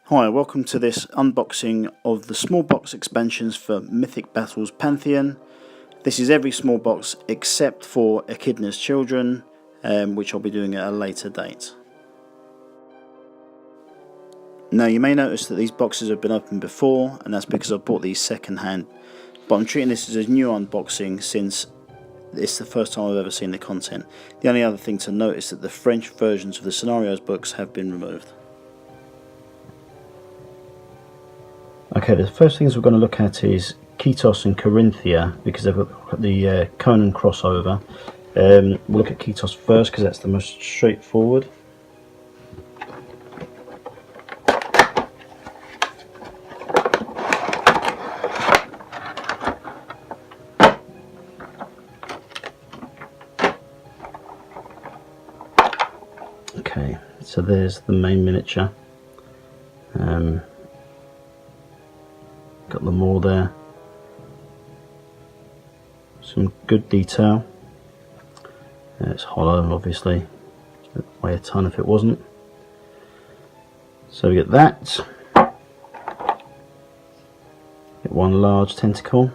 Hi, welcome to this unboxing of the small box expansions for Mythic Battles Pantheon. This is every small box except for Echidna's Children, which I'll be doing at a later date. Now you may notice that these boxes have been opened before, and that's because I bought these second hand, but I'm treating this as a new unboxing since it's the first time I've ever seen the content. The only other thing to note is that the French versions of the scenarios books have been removed. Okay, the first things we're going to look at is Ketose and Carinthia, because they've got the Conan crossover. We'll look at Ketose first because that's the most straightforward. Okay, so there's the main miniature. Got them all there. Some good detail. It's hollow, obviously. It'd weigh a ton if it wasn't. So we get that. Get one large tentacle.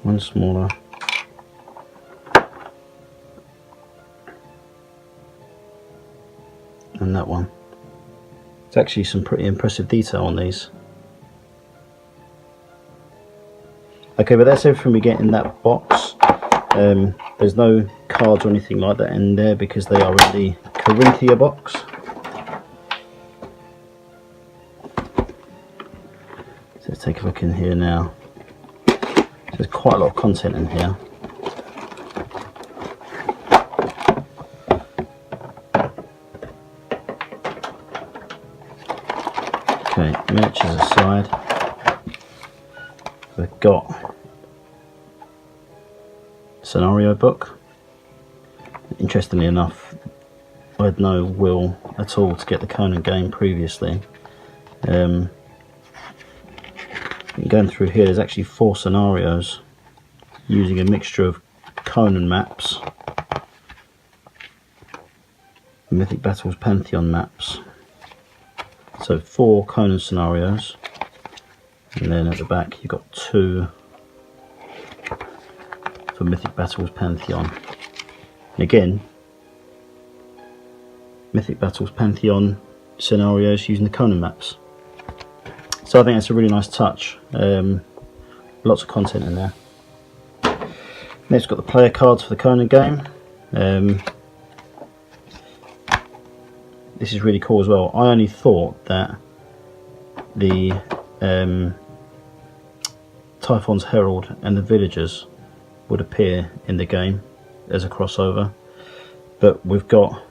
One smaller. And that one. It's actually some pretty impressive detail on these. Okay, but that's everything we get in that box. There's no cards or anything like that in there because they are in the Carinthia box. So let's take a look in here now. There's quite a lot of content in here. Okay, miniatures aside, we've got scenario book. Interestingly enough, I had no will at all to get the Conan game previously. Going through here, there's actually 4 scenarios using a mixture of Conan maps, Mythic Battles Pantheon maps. So 4 Conan scenarios, and then at the back you've got 2 for Mythic Battles Pantheon. And again, Mythic Battles Pantheon scenarios using the Conan maps. So I think that's a really nice touch. Lots of content in there. Next we've got the player cards for the Conan game. This is really cool as well. I only thought that the Typhon's Herald and the Villagers would appear in the game as a crossover, but we've got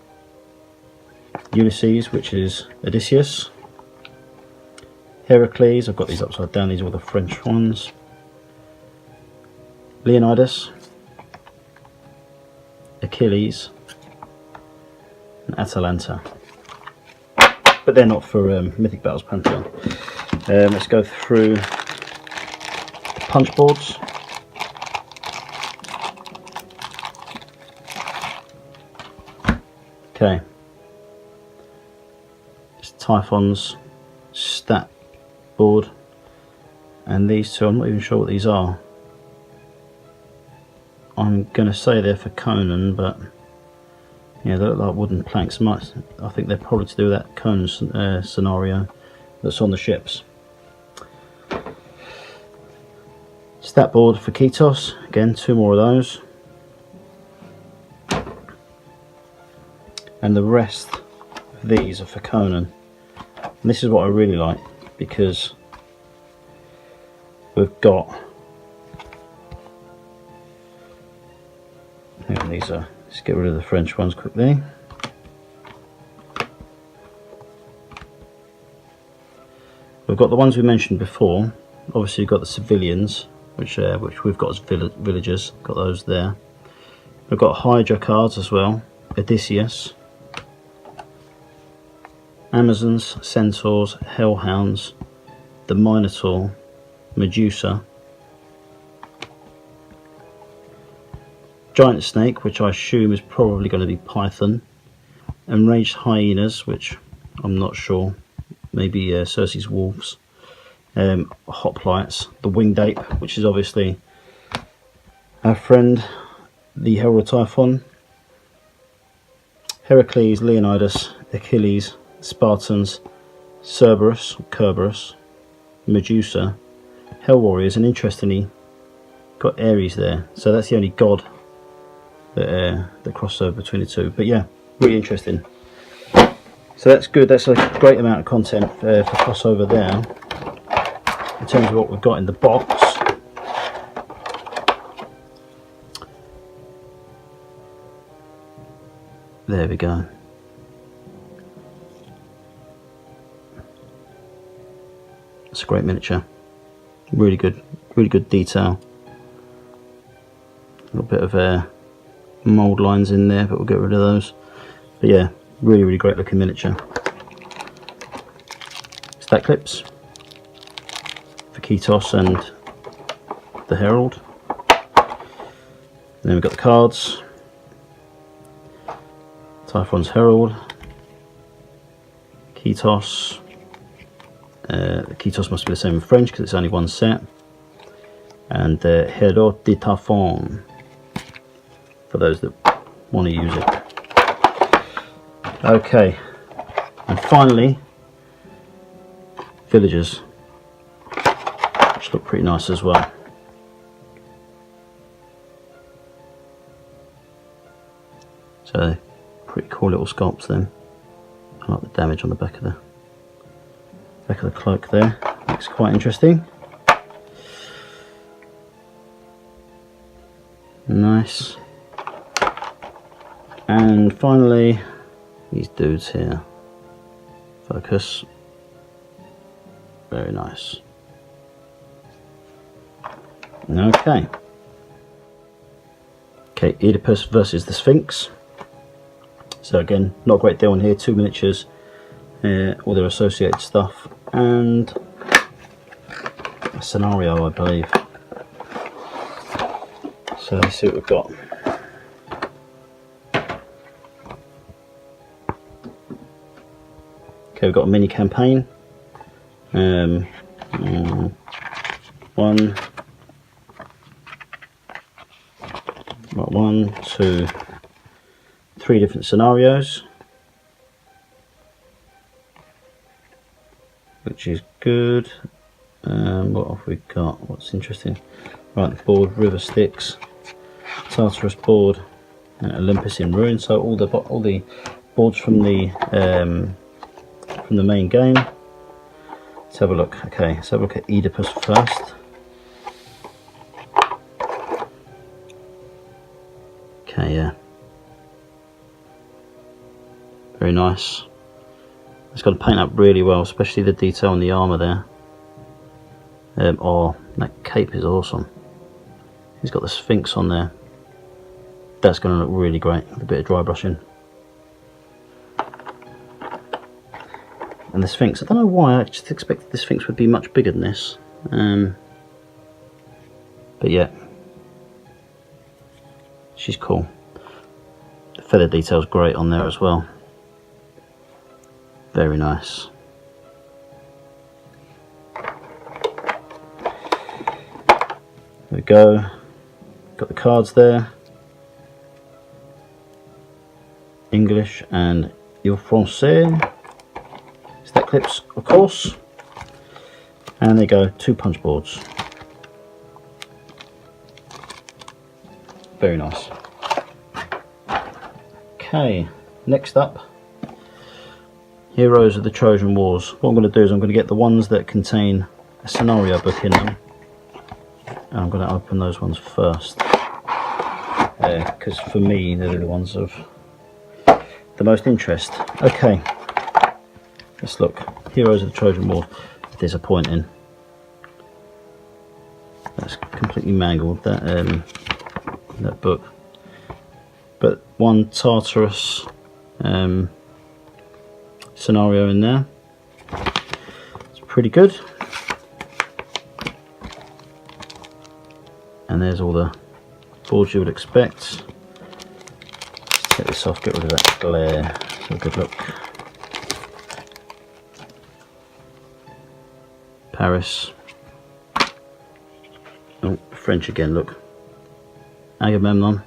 Ulysses, which is Odysseus, Heracles, I've got these upside down, these are all the French ones, Leonidas, Achilles, and Atalanta. But they're not for Mythic Battles Pantheon. Let's go through the punch boards. Okay. It's Typhon's stat board. And these two, I'm not even sure what these are. I'm going to say they're for Conan, but yeah, they look like wooden planks. I think they're probably to do with that Conan scenario that's on the ships. Stat board for Ketose. Again, 2 more of those. And the rest of these are for Conan. And this is what I really like, because we've got... these are... Let's get rid of the French ones quickly. We've got the ones we mentioned before. Obviously we've got the civilians, which we've got as villagers. Got those there. We've got Hydra cards as well. Odysseus, Amazons, Centaurs, Hellhounds, the Minotaur, Medusa, giant snake, which I assume is probably going to be python, enraged hyenas, which I'm not sure, maybe Circe's wolves, hoplites, the winged ape, which is obviously our friend the Herald of Typhon, Heracles, Leonidas, Achilles, Spartans, Kerberos, Medusa, Hell Warriors, and interestingly got Ares there, so that's the only god that the crossover between the two. But yeah, really interesting. So that's good. That's a great amount of content for crossover there. In terms of what we've got in the box, there we go. It's a great miniature. Really good detail. A little bit of mould lines in there, but we'll get rid of those. But yeah, really great looking miniature. Stack clips for Ketose and the Herald. And then we've got the cards. Typhon's Herald, Ketose. The Ketose must be the same in French because it's only one set. And Herald de Typhon, for those that want to use it. Okay, and finally, villagers, which look pretty nice as well. So, pretty cool little sculpts then. I like the damage on the back of the cloak there. Looks quite interesting. Nice. And finally, these dudes here. Focus. Very nice. Okay. Okay, Oedipus versus the Sphinx. So again, not a great deal in here. 2 miniatures, all their associated stuff, and a scenario, I believe. So let's see what we've got. Okay, we've got a mini campaign. One, two, 3 different scenarios, which is good. What have we got? What's interesting? Right, the board, River Styx, Tartarus board, Olympus in Ruin. So all the boards from the main game. Let's have a look. Okay, let's have a look at Oedipus first. Okay, yeah. Very nice. It's got to paint up really well, especially the detail on the armour there. Oh, that cape is awesome. He's got the Sphinx on there. That's going to look really great with a bit of dry brushing. And the Sphinx, I don't know why, I just expected the Sphinx would be much bigger than this. But yeah, she's cool. The feather detail's great on there as well. Very nice. There we go. Got the cards there. English and Il Français. Stack clips, of course. And there you go, 2 punch boards. Very nice. Okay, next up, Heroes of the Trojan Wars. What I'm going to do is I'm going to get the ones that contain a scenario book in them, and I'm going to open those ones first, because for me they're the ones of the most interest. Okay, let's look. Heroes of the Trojan Wars. Disappointing. That's completely mangled, that book. But one Tartarus scenario in there. It's pretty good. And there's all the boards you would expect. Get this off, get rid of that glare. Have a good look. Paris. Oh, French again, look. Agamemnon.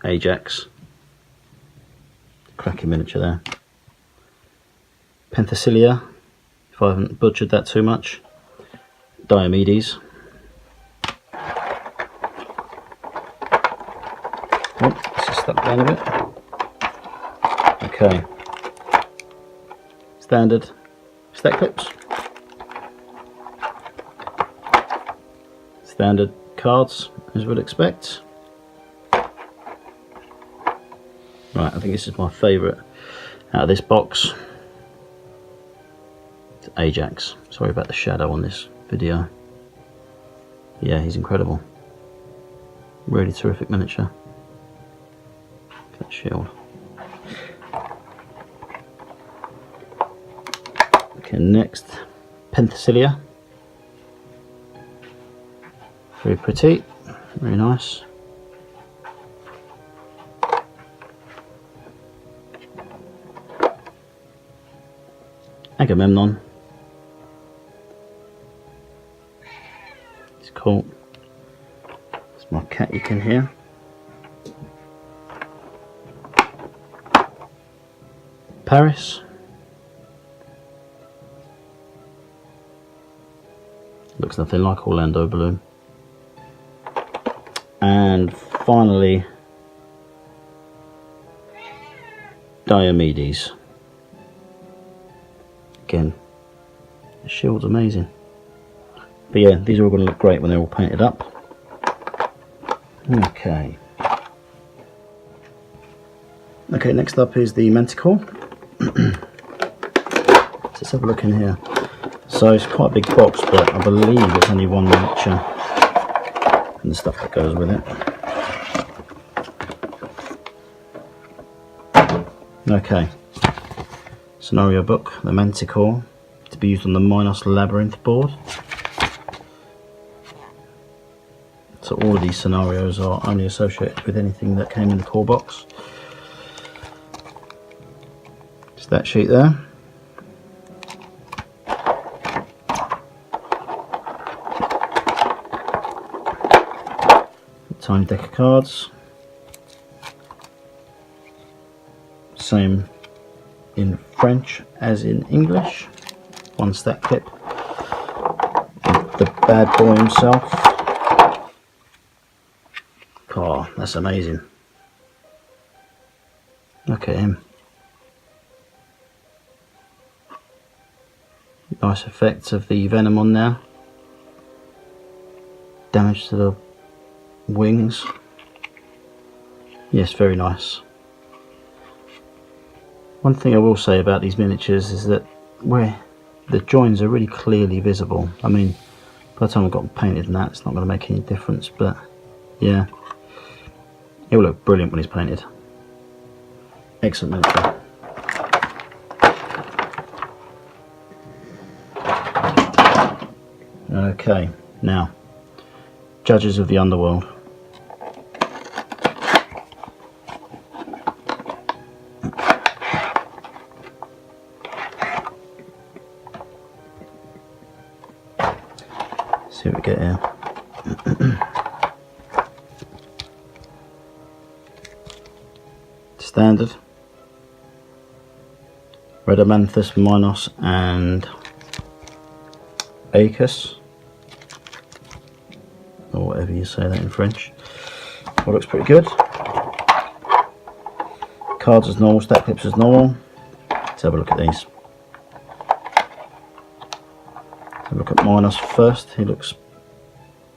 Ajax. Cracking miniature there. Penthesilea, if I haven't butchered that too much. Diomedes. Oh, this is stuck down a bit. Okay. Standard stack clips. Standard cards, as we'd expect. Right, I think this is my favourite out of this box. It's Ajax. Sorry about the shadow on this video. Yeah, he's incredible. Really terrific miniature. That shield. Okay, next, Penthesilea. Very pretty, very nice. Agamemnon. It's cool. It's my cat you can hear. Paris. Looks nothing like Orlando Bloom. And finally, Diomedes. Again, the shield's amazing. But yeah, these are all going to look great when they're all painted up. Okay. Okay, next up is the Manticore. Let's have a look in here. So it's quite a big box, but I believe it's only one miniature and the stuff that goes with it. Okay. Scenario book, the Manticore, to be used on the Minos Labyrinth board. So all of these scenarios are only associated with anything that came in the core box. Just that sheet there. A tiny deck of cards. Same in French as in English. One stack clip. The bad boy himself. Oh, that's amazing. Look at him. Nice effects of the venom on there. Damage to the wings. Yes, very nice. One thing I will say about these miniatures is that where the joins are really clearly visible. I mean, by the time I've got them painted and that, it's not going to make any difference, but yeah, it will look brilliant when it's painted. Excellent miniature. Okay, now, Judges of the Underworld. See what we get here. Standard. Rhadamanthus, Minos and Oedipus, or whatever you say that in French. Well, looks pretty good. Cards as normal, stack clips as normal. Let's have a look at these. Have a look at Minos first. He looks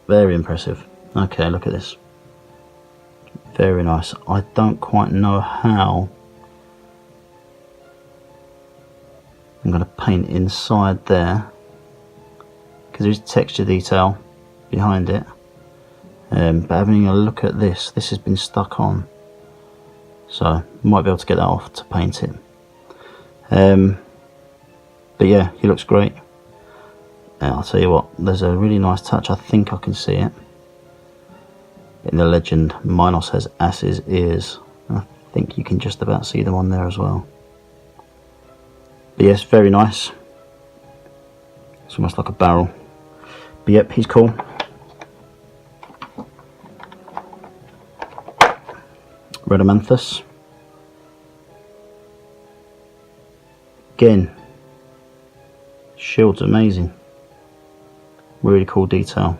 very impressive. Okay, look at this. Very nice. I don't quite know how I'm going to paint inside there, because there's texture detail behind it. But having a look at this, this has been stuck on, so I might be able to get that off to paint it. But yeah, he looks great. I'll tell you what, there's a really nice touch. I think I can see it. In the legend, Minos has ass's ears. I think you can just about see them on there as well. But yes, very nice. It's almost like a barrel. But yep, he's cool. Rhodomanthus. Again, shield's amazing. Really cool detail.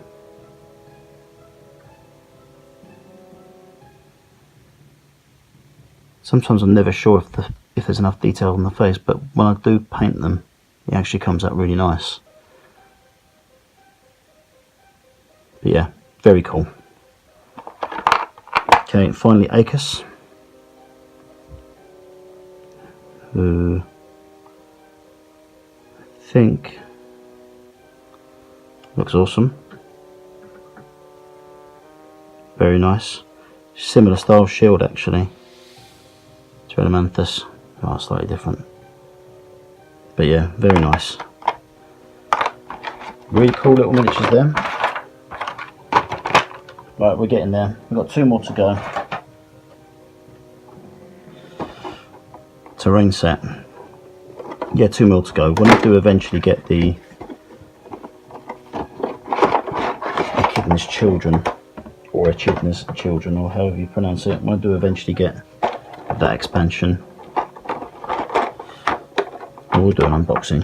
Sometimes I'm never sure if there's enough detail on the face, but when I do paint them, it actually comes out really nice. But yeah, very cool. Okay, finally Acus, who I think looks awesome. Very nice. Similar style shield actually. Rhodomanthus, oh, slightly different, but yeah, very nice. Really cool little miniatures there. Right, we're getting there. We've got 2 more to go. Terrain set. Yeah, 2 more to go. When I do eventually get the Echidna's Children, or Echidna's Children, or however you pronounce it, when I do eventually get that expansion, we'll do an unboxing.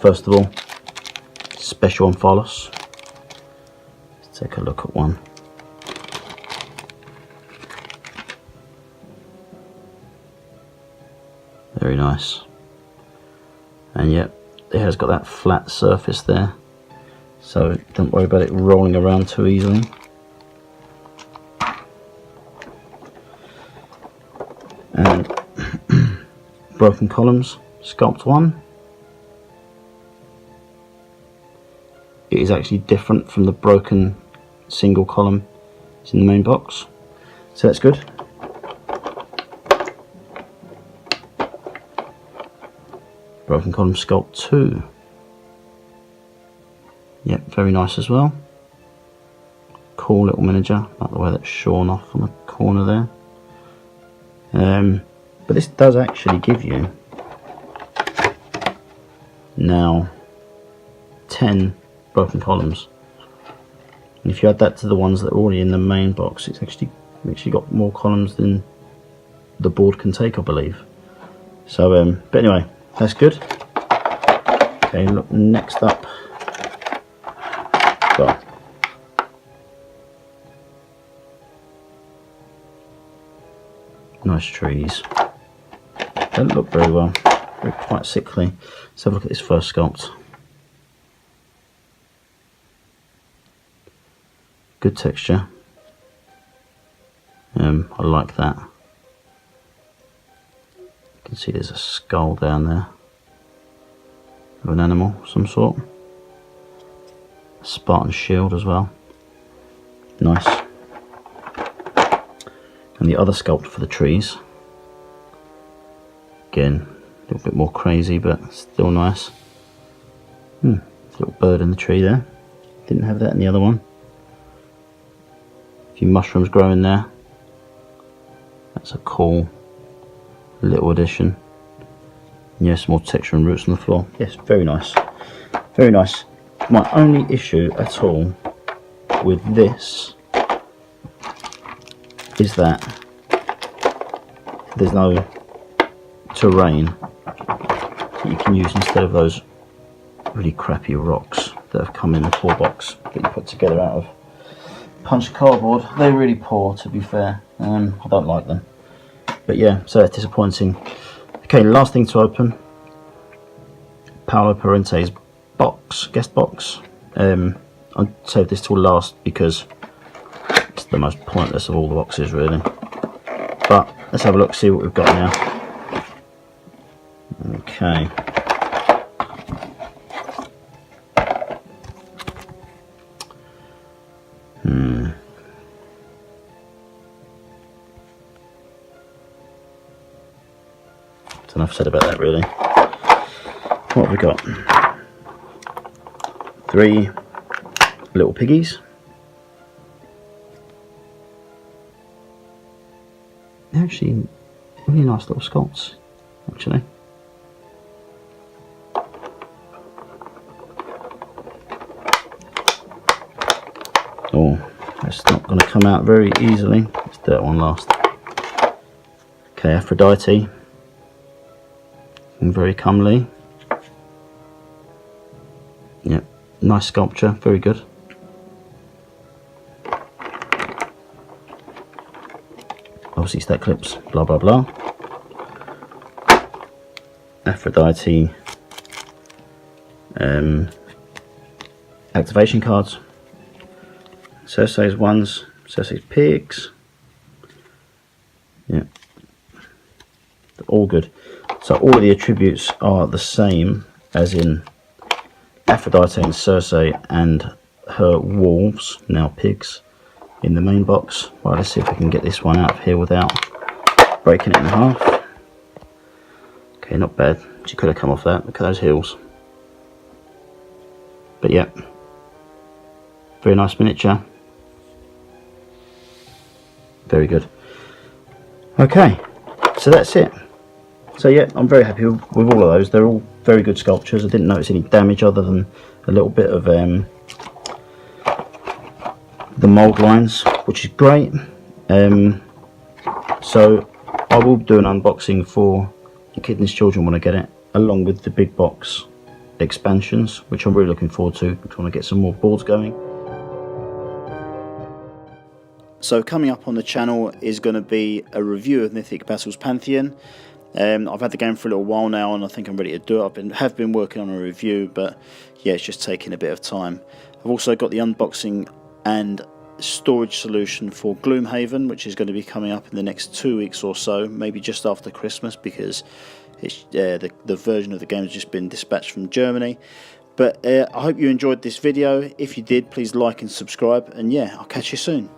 First of all, Special Omphalos. Let's take a look at one. Very nice. And yep, it has got that flat surface there, so don't worry about it rolling around too easily. And Broken Columns, Sculpt 1. It is actually different from the broken single column that's in the main box, so that's good. Broken Column Sculpt 2. Yep, very nice as well. Cool little miniature, like the way that's shorn off on the corner there. But this does actually give you now 10 broken columns, and if you add that to the ones that are already in the main box, it's actually got more columns than the board can take, I believe. So but anyway, that's good. Okay, look, next up, well, nice trees. Don't look very well. They're quite sickly. Let's have a look at this first sculpt. Good texture. I like that. You can see there's a skull down there of an animal of some sort. A Spartan shield as well. Nice. And the other sculpt for the trees, again a little bit more crazy but still nice. Little bird in the tree there, didn't have that in the other one. A few mushrooms growing there, that's a cool little addition. Yes, more texture and roots on the floor. Yes, very nice, very nice. My only issue at all with this is that there's no terrain that you can use instead of those really crappy rocks that have come in the core box that you put together out of punched cardboard. They're really poor, to be fair. I don't like them, but yeah, so that's disappointing. Okay, last thing to open, Paolo Parente's box, guest box. I'll save this till last because it's the most pointless of all the boxes really, but let's have a look, see what we've got now. Okay, that's enough said about that really. What have we got? 3 little piggies, actually really nice little sculpts, actually. Oh, that's not going to come out very easily. Let's do that one last. Okay, Aphrodite. And very comely. Yep, nice sculpture, very good. Obviously stack clips, blah blah blah. Aphrodite activation cards. Circe's ones, Circe's pigs. Yeah, all good. So all of the attributes are the same as in Aphrodite and Circe and her wolves, now pigs, in the main box. Right, let's see if we can get this one out of here without breaking it in half. Okay, not bad. She could have come off that. Look at those heels. But yeah, very nice miniature. Very good. Okay, so that's it. So yeah, I'm very happy with all of those. They're all very good sculptures. I didn't notice any damage other than a little bit of the mould lines, which is great. So I will do an unboxing for the Kidney's Children when I get it, along with the big box expansions, which I'm really looking forward to. I'm trying to get some more boards going. So coming up on the channel is going to be a review of Mythic Battles Pantheon. I've had the game for a little while now, and I think I'm ready to do it. I have been working on a review, but yeah, it's just taking a bit of time. I've also got the unboxing and storage solution for Gloomhaven, which is going to be coming up in the next 2 weeks or so, maybe just after Christmas, because it's, the version of the game has just been dispatched from Germany. But I hope you enjoyed this video. If you did, please like and subscribe, and yeah, I'll catch you soon.